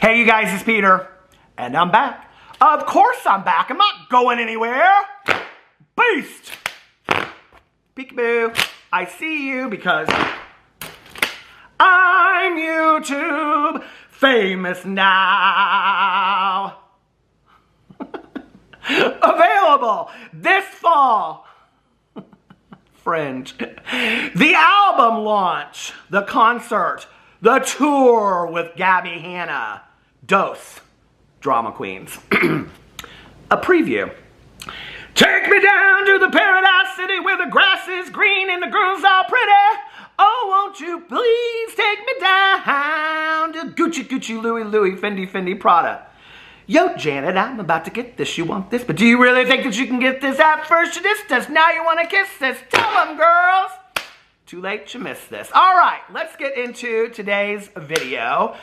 Hey, you guys, it's Peter, and I'm back. Of course I'm back. I'm not going anywhere. Beast. Peekaboo. I see you because I'm YouTube famous now. Available this fall. Fringe. The album launch, the concert, the tour with Gabbie Hanna. Dose. Drama queens. A preview. Take me down to the paradise city where the grass is green and the girls are pretty. Oh, won't you please take me down to Gucci, Gucci, Louis, Louis, Fendi, Fendi, Prada. Yo, Janet, I'm about to get this. You want this? But do you really think that you can get this at first? You dissed us. Now you want to kiss this. Tell them, girls. Too late, you missed this. All right, let's get into today's video.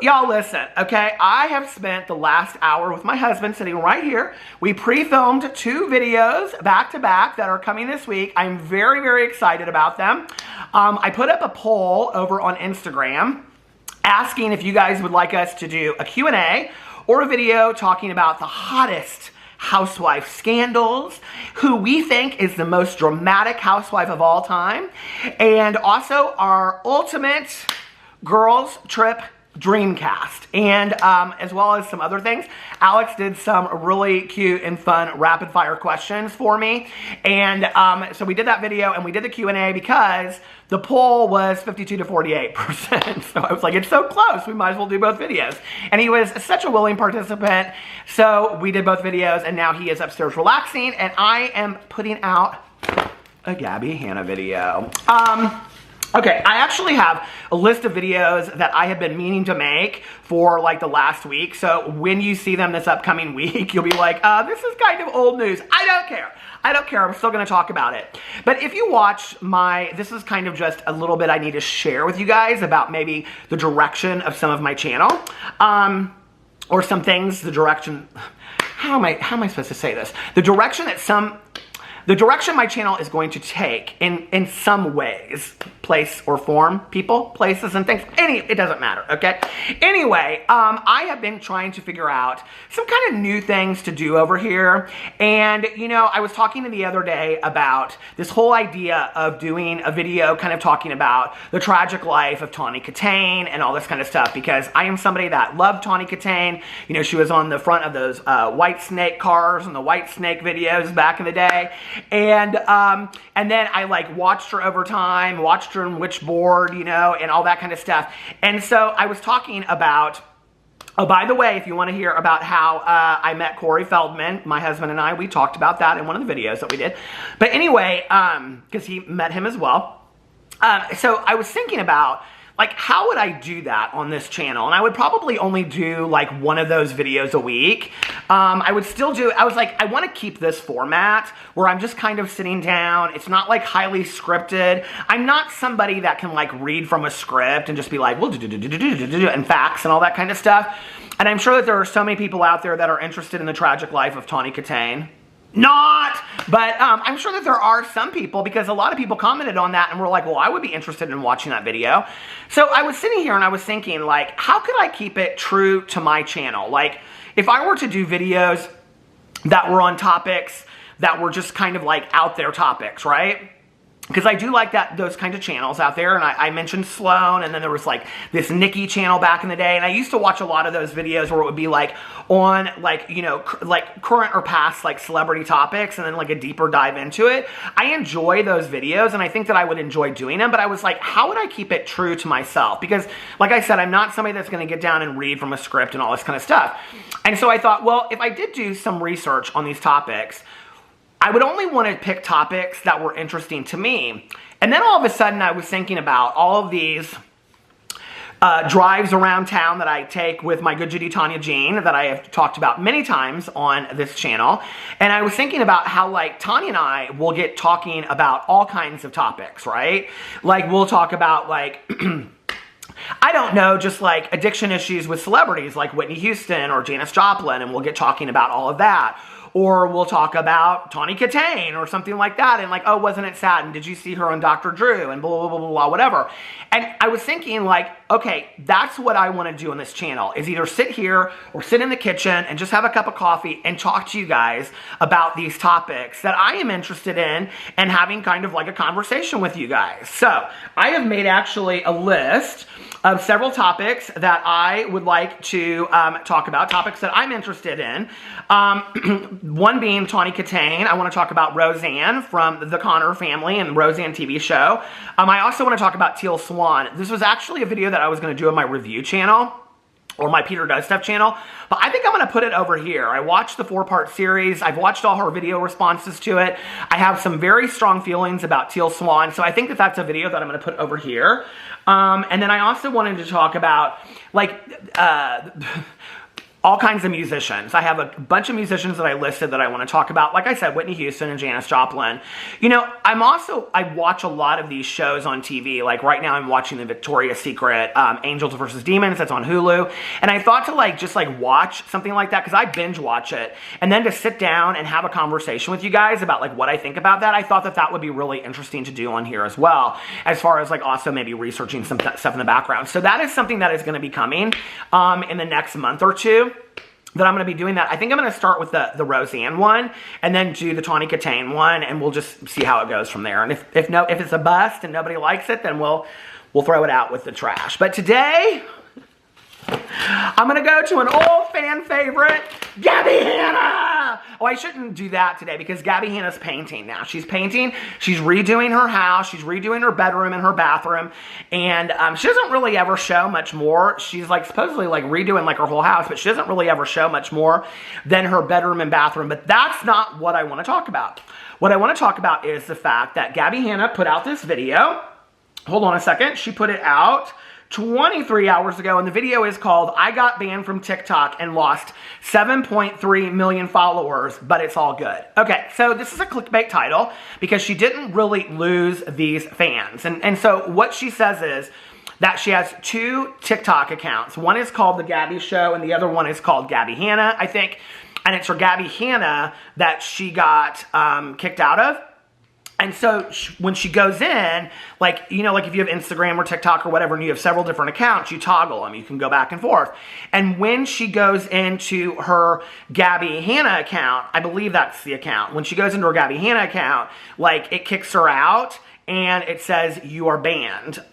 Y'all listen, okay? I have spent the last hour with my husband sitting right here. We pre-filmed 2 videos back-to-back that are coming this week. I'm very, very excited about them. I put up a poll over on Instagram asking if you guys would like us to do a Q&A or a video talking about the hottest housewife scandals, who we think is the most dramatic housewife of all time, and also our ultimate girls trip Dreamcast, and as well as some other things. Alex did some really cute and fun rapid fire questions for me, and so we did that video and we did the Q&A because the poll was 52 to 48%. So I was like, it's so close, we might as well do both videos. And he was such a willing participant, so we did both videos, and now he is upstairs relaxing, and I am putting out a Gabbie Hanna video. Okay, I actually have a list of videos that I have been meaning to make for like the last week. So when you see them this upcoming week, you'll be like, this is kind of old news. I don't care. I don't care. I'm still going to talk about it. But if you watch this is kind of just a little bit I need to share with you guys about maybe the direction of some of my channel. Or some things, the direction, how am I supposed to say this? The direction my channel is going to take in some ways, place or form, people, places, and things. It doesn't matter, okay? Anyway, I have been trying to figure out some kind of new things to do over here. And, you know, I was talking the other day about this whole idea of doing a video kind of talking about the tragic life of Tawny Katane and all this kind of stuff, because I am somebody that loved Tawny Katane. You know, she was on the front of those White Snake cars and the White Snake videos back in the day. And then I like watched her over time, watched her in Witchboard, you know, and all that kind of stuff. And so I was talking about, oh, by the way, if you want to hear about how I met Corey Feldman, my husband and I, we talked about that in one of the videos that we did. But anyway, because he met him as well. So I was thinking about, like, how would I do that on this channel? And I would probably only do like one of those videos a week. I would still do, I was like, I want to keep this format where I'm just kind of sitting down. It's not like highly scripted. I'm not somebody that can like read from a script and just be like, well, and facts and all that kind of stuff. And I'm sure that there are so many people out there that are interested in the tragic life of Tawny Katane. Not, but I'm sure that there are some people, because a lot of people commented on that and were like, well, I would be interested in watching that video. So I was sitting here and I was thinking, like, how could I keep it true to my channel? Like, if I were to do videos that were on topics that were just kind of like out there topics, right? Because I do like those kinds of channels out there, and I mentioned Sloan, and then there was like this Nikki channel back in the day, and I used to watch a lot of those videos where it would be like on like, you know, like current or past like celebrity topics, and then like a deeper dive into it. I enjoy those videos, and I think that I would enjoy doing them, but I was like, how would I keep it true to myself? Because like I said, I'm not somebody that's going to get down and read from a script and all this kind of stuff. And so I thought, well, if I did do some research on these topics, I would only want to pick topics that were interesting to me. And then all of a sudden I was thinking about all of these drives around town that I take with my good Judy Tanya Jean that I have talked about many times on this channel. And I was thinking about how like Tanya and I will get talking about all kinds of topics, right? Like we'll talk about like I don't know, just like addiction issues with celebrities like Whitney Houston or Janis Joplin, and we'll get talking about all of that. Or we'll talk about Tawny Katane or something like that, and like, oh, wasn't it sad? And did you see her on Dr. Drew? And blah, blah, blah, blah, blah, whatever. And I was thinking, like, okay, that's what I want to do on this channel, is either sit here or sit in the kitchen and just have a cup of coffee and talk to you guys about these topics that I am interested in and having kind of like a conversation with you guys. So I have made actually a list of several topics that I would like to talk about, topics that I'm interested in. One being Tawny Katane. I want to talk about Roseanne from the Connor family and the Roseanne TV show. I also want to talk about Teal Swan. This was actually a video that I was going to do on my review channel, or my Peter Does Stuff channel, but I think I'm going to put it over here. I watched the 4-part series. I've watched all her video responses to it. I have some very strong feelings about Teal Swan, so I think that that's a video that I'm going to put over here. And then I also wanted to talk about, like, all kinds of musicians. I have a bunch of musicians that I listed that I want to talk about. Like I said, Whitney Houston and Janis Joplin. You know, I watch a lot of these shows on TV. Like right now I'm watching the Victoria's Secret Angels vs. Demons that's on Hulu. And I thought to just watch something like that, because I binge watch it. And then to sit down and have a conversation with you guys about like what I think about that, I thought that that would be really interesting to do on here as well. As far as like also maybe researching some stuff in the background. So that is something that is going to be coming in the next month or two. That I'm going to be doing that. I think I'm going to start with the Roseanne one and then do the Tawny Katane one, and we'll just see how it goes from there. And if it's a bust and nobody likes it, then we'll throw it out with the trash. But today I'm going to go to an old fan favorite, Gabbie Hanna. Oh, I shouldn't do that today because Gabbie Hanna's painting now. She's painting. She's redoing her house. She's redoing her bedroom and her bathroom. And she doesn't really ever show much more. She's like supposedly like redoing like her whole house, but she doesn't really ever show much more than her bedroom and bathroom. But that's not what I want to talk about. What I want to talk about is the fact that Gabbie Hanna put out this video. Hold on a second. She put it out 23 hours ago, and the video is called I Got Banned from TikTok and Lost 7.3 million followers, but it's all good. Okay, so this is a clickbait title because she didn't really lose these fans. And so what she says is that she has 2 TikTok accounts. One is called The Gabby Show, and the other one is called Gabbie Hanna, I think. And it's for Gabbie Hanna that she got kicked out of. And so when she goes in, like, you know, like if you have Instagram or TikTok or whatever and you have several different accounts, you toggle them. You can go back and forth. And when she goes into her Gabbie Hanna account, I believe that's the account. When she goes into her Gabbie Hanna account, like it kicks her out and it says you are banned.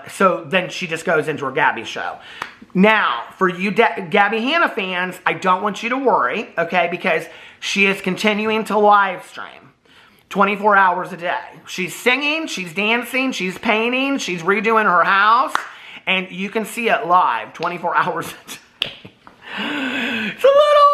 So then she just goes into her Gabby Show. Now, for you Gabbie Hanna fans, I don't want you to worry, okay, because she is continuing to live stream 24 hours a day. She's singing, she's dancing, she's painting, she's redoing her house, and you can see it live 24 hours a day. It's a little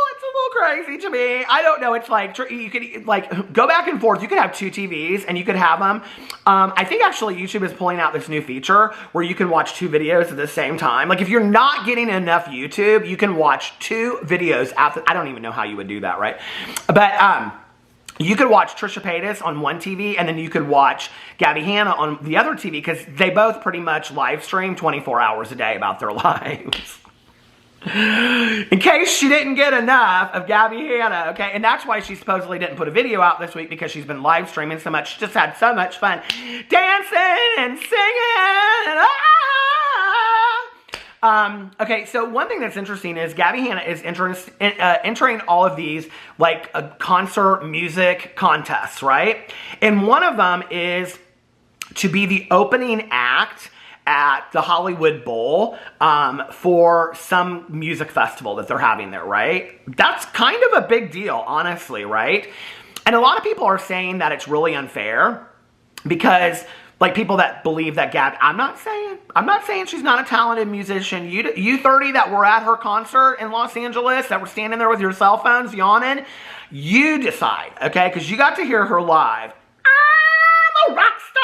crazy to me. I don't know. It's like, you could like go back and forth. You could have 2 TVs and you could have them. I think actually YouTube is pulling out this new feature where you can watch 2 videos at the same time. Like if you're not getting enough YouTube, you can watch 2 videos after. I don't even know how you would do that, right? But, you could watch Trisha Paytas on one TV, and then you could watch Gabbie Hanna on the other TV, because they both pretty much live stream 24 hours a day about their lives. In case she didn't get enough of Gabbie Hanna, okay? And that's why she supposedly didn't put a video out this week, because she's been live streaming so much. She just had so much fun dancing and singing and okay, so one thing that's interesting is Gabbie Hanna is entering all of these like concert music contests, right? And one of them is to be the opening act at the Hollywood Bowl for some music festival that they're having there, right? That's kind of a big deal, honestly, right? And a lot of people are saying that it's really unfair because like people that believe that Gabby, I'm not saying she's not a talented musician. You 30 that were at her concert in Los Angeles, that were standing there with your cell phones yawning, you decide, okay? Because you got to hear her live. I'm a rock star!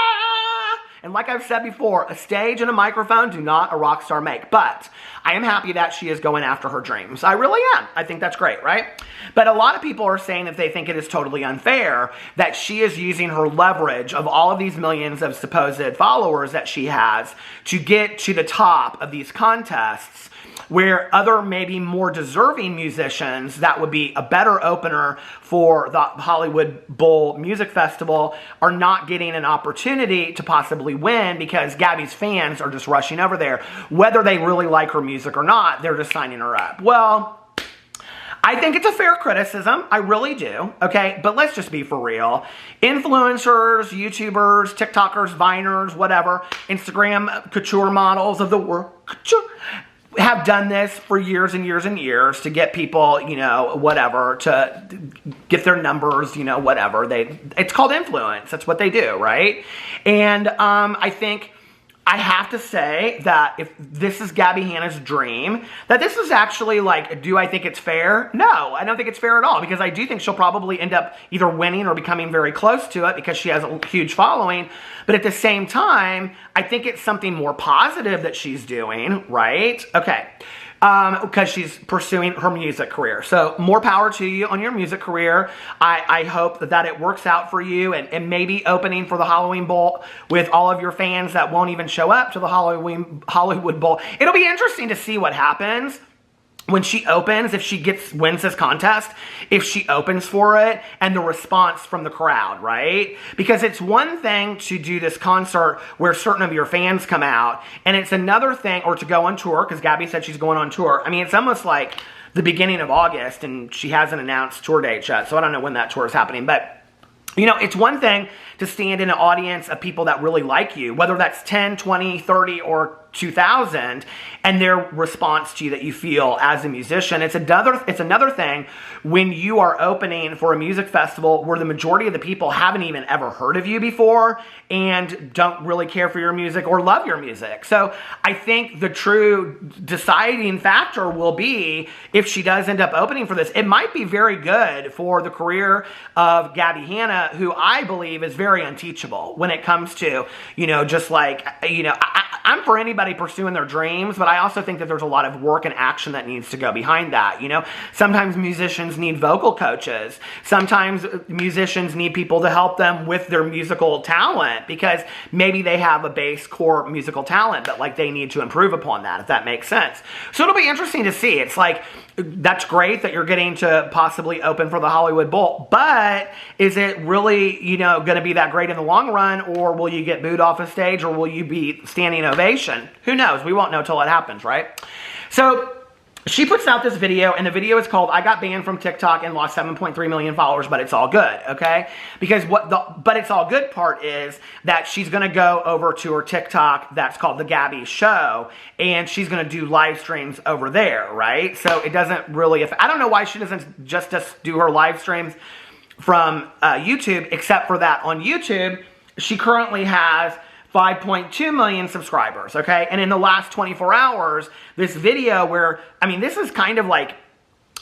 And like I've said before, a stage and a microphone do not a rock star make. But I am happy that she is going after her dreams. I really am. I think that's great, right? But a lot of people are saying that they think it is totally unfair that she is using her leverage of all of these millions of supposed followers that she has to get to the top of these contests where other maybe more deserving musicians that would be a better opener for the Hollywood Bowl Music Festival are not getting an opportunity to possibly win because Gabby's fans are just rushing over there. Whether they really like her music or not, they're just signing her up. Well, I think it's a fair criticism. I really do, okay? But let's just be for real. Influencers, YouTubers, TikTokers, Viners, whatever, Instagram couture models of the world have done this for years and years and years to get people, you know, whatever, to get their numbers, you know, whatever. It's called influence. That's what they do, right? And I think I have to say that if this is Gabbie Hanna's dream, that this is actually like, do I think it's fair? No, I don't think it's fair at all, because I do think she'll probably end up either winning or becoming very close to it because she has a huge following. But at the same time, I think it's something more positive that she's doing, right? Okay. Because she's pursuing her music career. So more power to you on your music career. I hope that it works out for you, and maybe opening for the Halloween Bowl with all of your fans that won't even show up to the Hollywood Bowl. It'll be interesting to see what happens when she opens, if she wins this contest, if she opens for it, and the response from the crowd, right? Because it's one thing to do this concert where certain of your fans come out, and it's another thing, or to go on tour, because Gabbie said she's going on tour. I mean, it's almost like the beginning of August, and she hasn't announced tour dates yet, so I don't know when that tour is happening, but you know, it's one thing to stand in an audience of people that really like you, whether that's 10, 20, 30, or 2,000, and their response to you that you feel as a musician. It's another thing when you are opening for a music festival where the majority of the people haven't even ever heard of you before and don't really care for your music or love your music. So I think the true deciding factor will be if she does end up opening for this. It might be very good for the career of Gabbie Hanna, who I believe is very unteachable when it comes to, you know, just like, you know, I'm for anybody pursuing their dreams, but I also think that there's a lot of work and action that needs to go behind that, you know? Sometimes musicians need vocal coaches. Sometimes musicians need people to help them with their musical talent because maybe they have a base core musical talent, but like they need to improve upon that, if that makes sense. So it'll be interesting to see. It's like, that's great that you're getting to possibly open for the Hollywood Bowl, but is it really, you know, going to be that great in the long run, or will you get booed off a stage, or will you be standing ovation? Who knows? We won't know till it happens, right? So she puts out this video, and the video is called, I Got Banned from TikTok and Lost 7.3 million followers, but it's all good, okay? Because but it's all good part is that she's going to go over to her TikTok that's called The Gabbie Show, and she's going to do live streams over there, right? So it doesn't really, I don't know why she doesn't just do her live streams from YouTube, except for that on YouTube, she currently has 5.2 million subscribers, okay? And in the last 24 hours, this video where, I mean, this is kind of like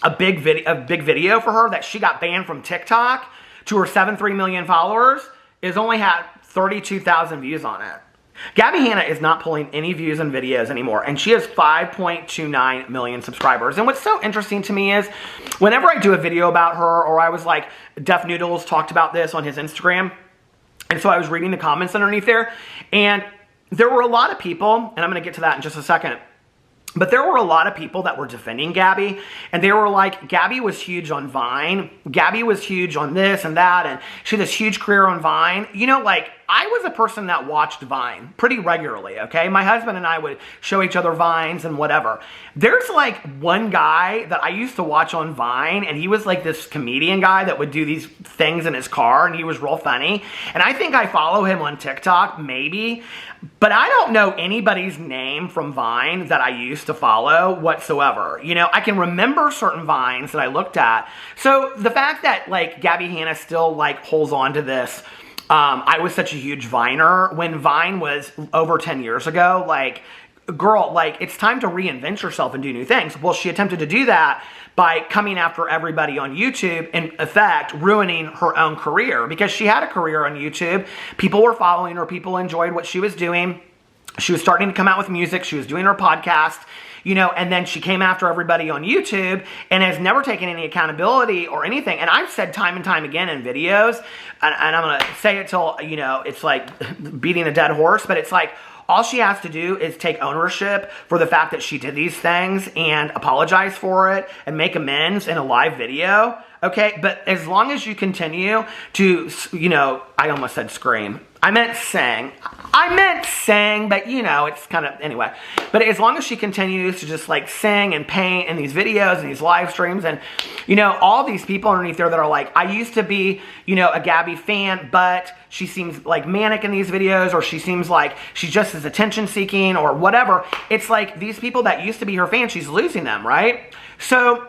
a big video for her that she got banned from TikTok to her 7.3 million followers is only had 32,000 views on it. Gabbie Hanna is not pulling any views on videos anymore, and she has 5.29 million subscribers. And what's so interesting to me is whenever I do a video about her, or I was like, Def Noodles talked about this on his Instagram, and so I was reading the comments underneath there, and there were a lot of people, and I'm going to get to that in just a second, but there were a lot of people that were defending Gabbie, and they were like, Gabbie was huge on Vine, Gabbie was huge on this and that, and she had this huge career on Vine. You know, like, I was a person that watched Vine pretty regularly, okay? My husband and I would show each other Vines and whatever. There's like one guy that I used to watch on Vine, and he was like this comedian guy that would do these things in his car, and he was real funny. And I think I follow him on TikTok, maybe, but I don't know anybody's name from Vine that I used to follow whatsoever. You know, I can remember certain Vines that I looked at. So the fact that like Gabbie Hanna still like holds on to this, I was such a huge Viner when Vine was over 10 years ago. Like, girl, like, it's time to reinvent yourself and do new things. Well, she attempted to do that by coming after everybody on YouTube, in effect, ruining her own career, because she had a career on YouTube. People were following her. People enjoyed what she was doing. She was starting to come out with music. She was doing her podcast. You know, and then she came after everybody on YouTube and has never taken any accountability or anything. And I've said time and time again in videos, and I'm going to say it till, you know, it's like beating a dead horse, but it's like, all she has to do is take ownership for the fact that she did these things and apologize for it and make amends in a live video. Okay, but as long as you continue to, you know, I almost said scream. I meant sing, but you know, it's kind of, anyway. But as long as she continues to just like sing and paint in these videos and these live streams and, you know, all these people underneath there that are like, I used to be, you know, a Gabby fan, but she seems like manic in these videos, or she seems like she's just as attention seeking or whatever. It's like these people that used to be her fans, she's losing them, right? So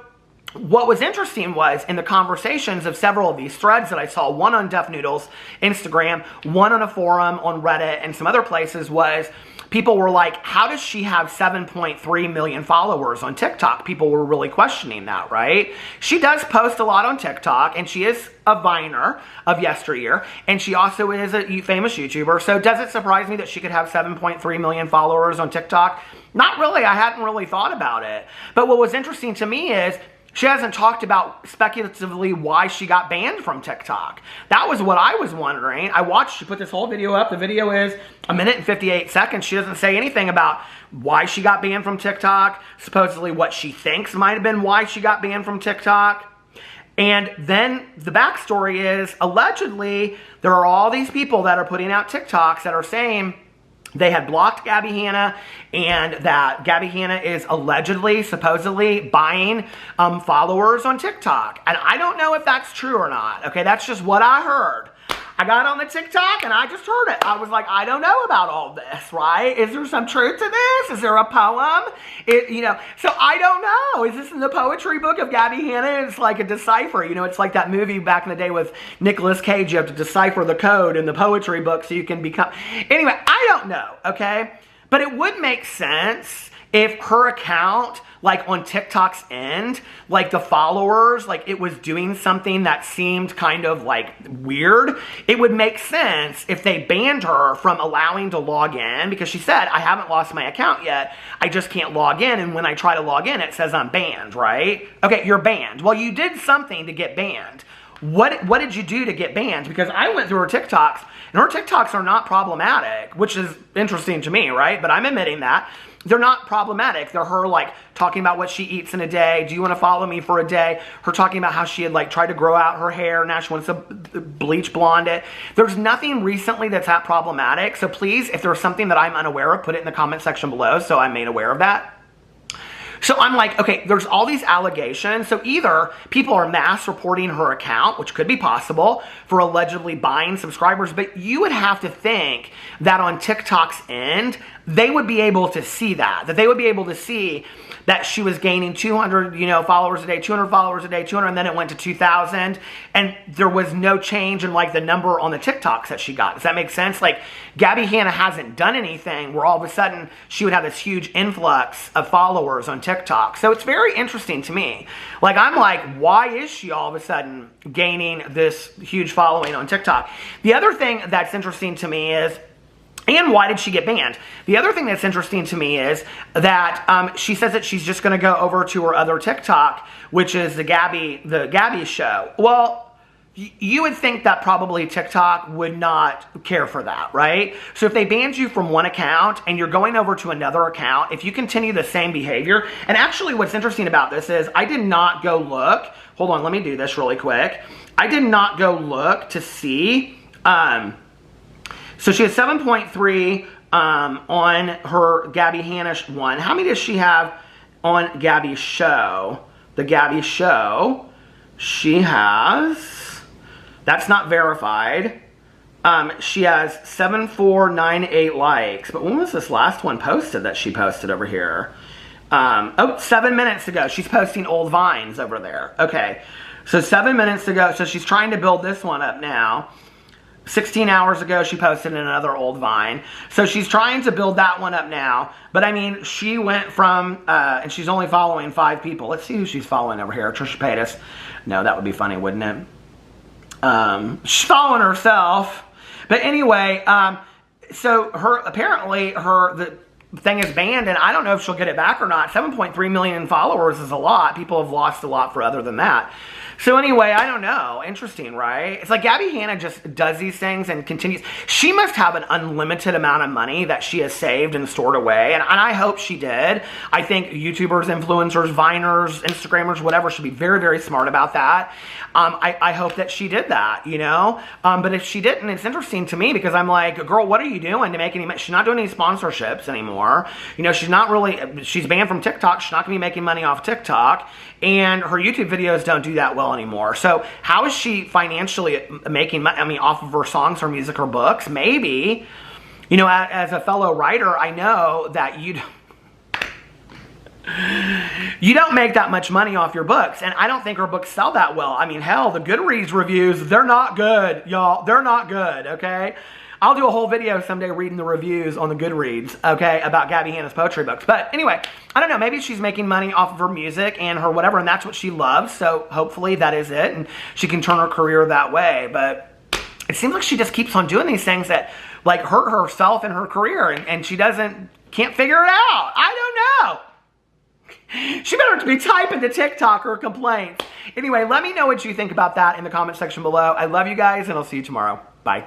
what was interesting was in the conversations of several of these threads that I saw, one on Deaf Noodle's Instagram, one on a forum on Reddit, and some other places, was people were like, how does she have 7.3 million followers on TikTok? People were really questioning that, right? She does post a lot on TikTok, and she is a Viner of yesteryear, and she also is a famous YouTuber. So does it surprise me that she could have 7.3 million followers on TikTok? Not really. I hadn't really thought about it. But what was interesting to me is she hasn't talked about speculatively why she got banned from TikTok. That was what I was wondering. I watched, she put this whole video up. The video is 1 minute and 58 seconds. She doesn't say anything about why she got banned from TikTok, supposedly what she thinks might have been why she got banned from TikTok. And then the backstory is, allegedly, there are all these people that are putting out TikToks that are saying they had blocked Gabbie Hanna, and that Gabbie Hanna is allegedly, supposedly buying followers on TikTok. And I don't know if that's true or not. Okay, that's just what I heard. I got on the TikTok and I just heard it. I was like, I don't know about all this, right? Is there some truth to this? Is there a poem? So I don't know. Is this in the poetry book of Gabbie Hanna? It's like a decipher. You know, it's like that movie back in the day with Nicolas Cage. You have to decipher the code in the poetry book so you can become... Anyway, I don't know, okay? But it would make sense if her account, like on TikTok's end, like the followers, like it was doing something that seemed kind of like weird. It would make sense if they banned her from allowing to log in, because she said, I haven't lost my account yet. I just can't log in. And when I try to log in, it says I'm banned, right? Okay, you're banned. Well, you did something to get banned. What did you do to get banned? Because I went through her TikToks, and her TikToks are not problematic, which is interesting to me, right? But I'm admitting that. They're not problematic. They're her like talking about what she eats in a day. Do you want to follow me for a day? Her talking about how she had like tried to grow out her hair. Now she wants to bleach blonde it. There's nothing recently that's that problematic. So please, if there's something that I'm unaware of, put it in the comment section below so I'm made aware of that. So I'm like, okay, there's all these allegations. So either people are mass reporting her account, which could be possible, for allegedly buying subscribers, but you would have to think that on TikTok's end, they would be able to see that they would be able to see that she was gaining 200, followers a day, 200 followers a day, 200, and then it went to 2,000, and there was no change in like the number on the TikToks that she got. Does that make sense? Like Gabbie Hanna hasn't done anything where all of a sudden she would have this huge influx of followers on TikTok. So it's very interesting to me. Like I'm like, why is she all of a sudden gaining this huge following on TikTok? The other thing that's interesting to me is, and why did she get banned? The other thing that's interesting to me is that she says that she's just going to go over to her other TikTok, which is the Gabby show. Well, you would think that probably TikTok would not care for that, right? So if they banned you from one account and you're going over to another account, if you continue the same behavior, and actually what's interesting about this is I did not go look. Hold on, let me do this really quick. I did not go look to see... So she has 7.3 on her Gabbie Hanna one. How many does she have on Gabby's show? The Gabby show, she has, that's not verified. She has 7,498 likes. But when was this last one posted that she posted over here? 7 minutes ago. She's posting old vines over there. Okay, so 7 minutes ago. So she's trying to build this one up now. 16 hours ago, she posted another old Vine. So she's trying to build that one up now. But I mean, she went from, and she's only following 5 people. Let's see who she's following over here. Trisha Paytas. No, that would be funny, wouldn't it? She's following herself. But anyway, so apparently the thing is banned, and I don't know if she'll get it back or not. 7.3 million followers is a lot. People have lost a lot for other than that. So anyway, I don't know. Interesting, right? It's like Gabbie Hanna just does these things and continues. She must have an unlimited amount of money that she has saved and stored away, and I hope she did. I think YouTubers, influencers, Viners, Instagrammers, whatever, should be very, very smart about that. I hope that she did that, you know? But if she didn't, it's interesting to me because I'm like, girl, what are you doing to make any money? She's not doing any sponsorships anymore. You know, she's not really, she's banned from TikTok. She's not going to be making money off TikTok. And her YouTube videos don't do that well anymore. So how is she financially making money? I mean, off of her songs, her music, her books? Maybe. You know, as a fellow writer, I know that you don't make that much money off your books. And I don't think her books sell that well. I mean, hell, the Goodreads reviews, they're not good, y'all. They're not good, okay? I'll do a whole video someday reading the reviews on the Goodreads, okay, about Gabbie Hanna's poetry books. But anyway, I don't know, maybe she's making money off of her music and her whatever, and that's what she loves, so hopefully that is it, and she can turn her career that way. But it seems like she just keeps on doing these things that, like, hurt herself and her career, and she can't figure it out. I don't know. She better be typing to TikTok her complaints. Anyway, let me know what you think about that in the comment section below. I love you guys, and I'll see you tomorrow. Bye.